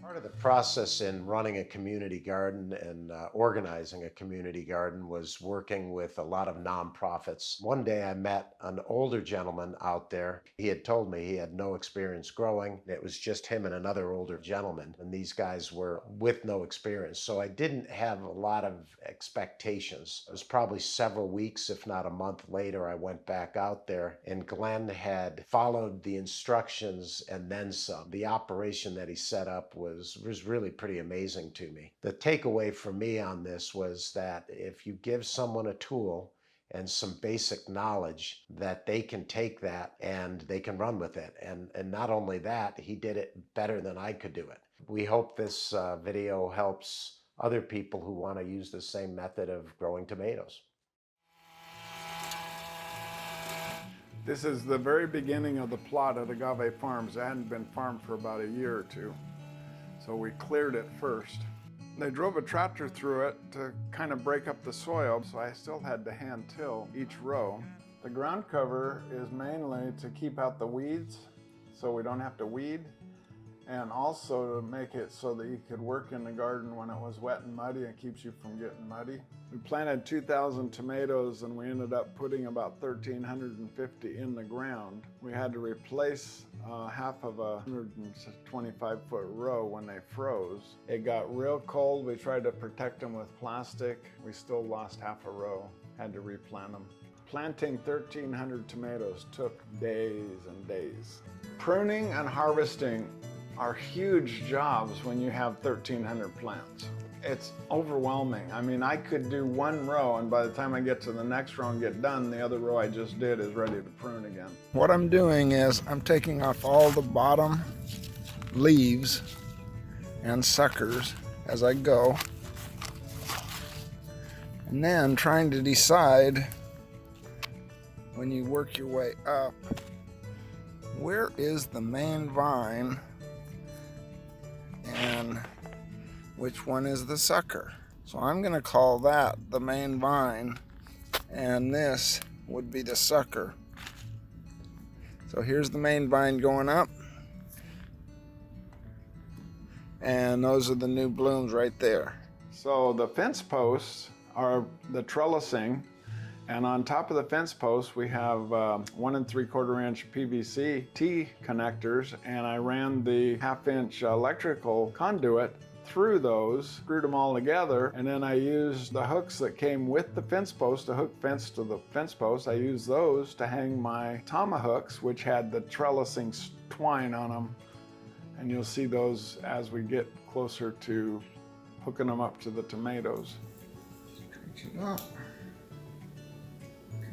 Part of the process in running a community garden and organizing a community garden was working with a lot of nonprofits. One day I met an older gentleman out there. He had told me he had no experience growing. It was just him and another older gentleman, and these guys were with no experience. So I didn't have a lot of expectations. It was probably several weeks, if not a month later, I went back out there, and Glenn had followed the instructions and then some. The operation that he set up was really pretty amazing to me. The takeaway for me on this was that if you give someone a tool and some basic knowledge, that they can take that and they can run with it. And not only that, he did it better than I could do it. We hope this video helps other people who want to use the same method of growing tomatoes. This is the very beginning of the plot at Agave Farms. It hadn't been farmed for about a year or two. So we cleared it first. They drove a tractor through it to kind of break up the soil, so I still had to hand till each row. The ground cover is mainly to keep out the weeds so we don't have to weed, and also to make it so that you could work in the garden when it was wet and muddy and keeps you from getting muddy. We planted 2,000 tomatoes and we ended up putting about 1,350 in the ground. We had to replace half of a 125-foot row when they froze. It got real cold. We tried to protect them with plastic. We still lost half a row, had to replant them. Planting 1,300 tomatoes took days and days. Pruning and harvesting are huge jobs when you have 1,300 plants. It's overwhelming. I mean, I could do one row, and by the time I get to the next row and get done, the other row I just did is ready to prune again. What I'm doing is I'm taking off all the bottom leaves and suckers as I go, and then trying to decide, when you work your way up, where is the main vine and which one is the sucker. So I'm going to call that the main vine, and this would be the sucker. So here's the main vine going up, and those are the new blooms right there. So the fence posts are the trellising, and on top of the fence posts we have 1 3/4 inch PVC T connectors, and I ran the 1/2 inch electrical conduit through those, screwed them all together, and then I used the hooks that came with the fence post to hook fence to the fence post. I used those to hang my tomahawks, which had the trellising twine on them, and you'll see those as we get closer to hooking them up to the tomatoes. Stretch it up,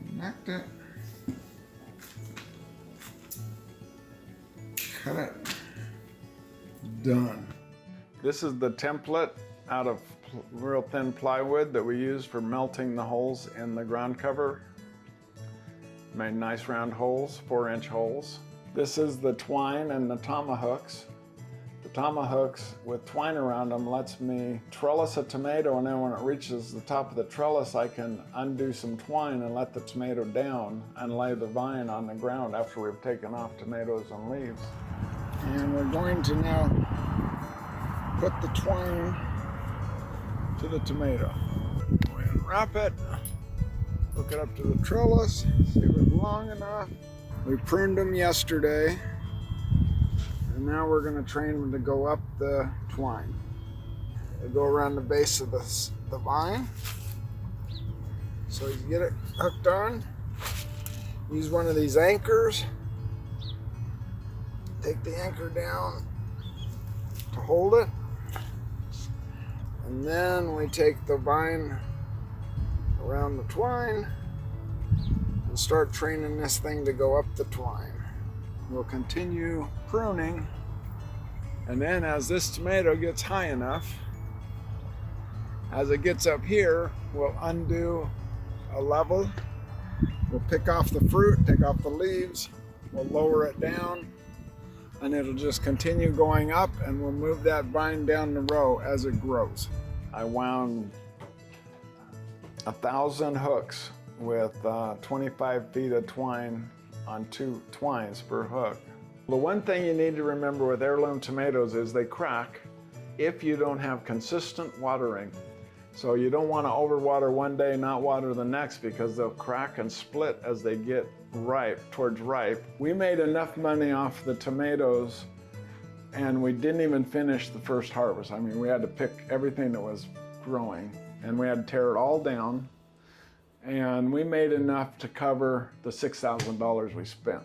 connect it, cut it, done. This is the template out of real thin plywood that we use for melting the holes in the ground cover. Made nice round holes, 4-inch holes. This is the twine and the tomahawks. The tomahawks with twine around them lets me trellis a tomato, and then when it reaches the top of the trellis, I can undo some twine and let the tomato down and lay the vine on the ground after we've taken off tomatoes and leaves. And we're going to now put the twine to the tomato. Go ahead and wrap it, hook it up to the trellis, see if it's long enough. We pruned them yesterday, and now we're going to train them to go up the twine. They go around the base of the vine. So you get it hooked on, use one of these anchors, take the anchor down to hold it, and then we take the vine around the twine and start training this thing to go up the twine. We'll continue pruning, and then as this tomato gets high enough, as it gets up here, we'll undo a level. We'll pick off the fruit, take off the leaves, we'll lower it down, and it'll just continue going up, and we'll move that vine down the row as it grows. I wound 1,000 hooks with 25 feet of twine on 2 twines per hook. The one thing you need to remember with heirloom tomatoes is they crack, if you don't have consistent watering. So you don't want to overwater one day, not water the next, because they'll crack and split as they get ripe, towards ripe. We made enough money off the tomatoes and we didn't even finish the first harvest. I mean, we had to pick everything that was growing and we had to tear it all down. And we made enough to cover the $6,000 we spent.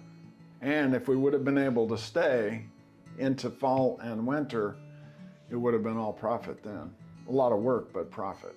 And if we would have been able to stay into fall and winter, it would have been all profit then. A lot of work, but profit.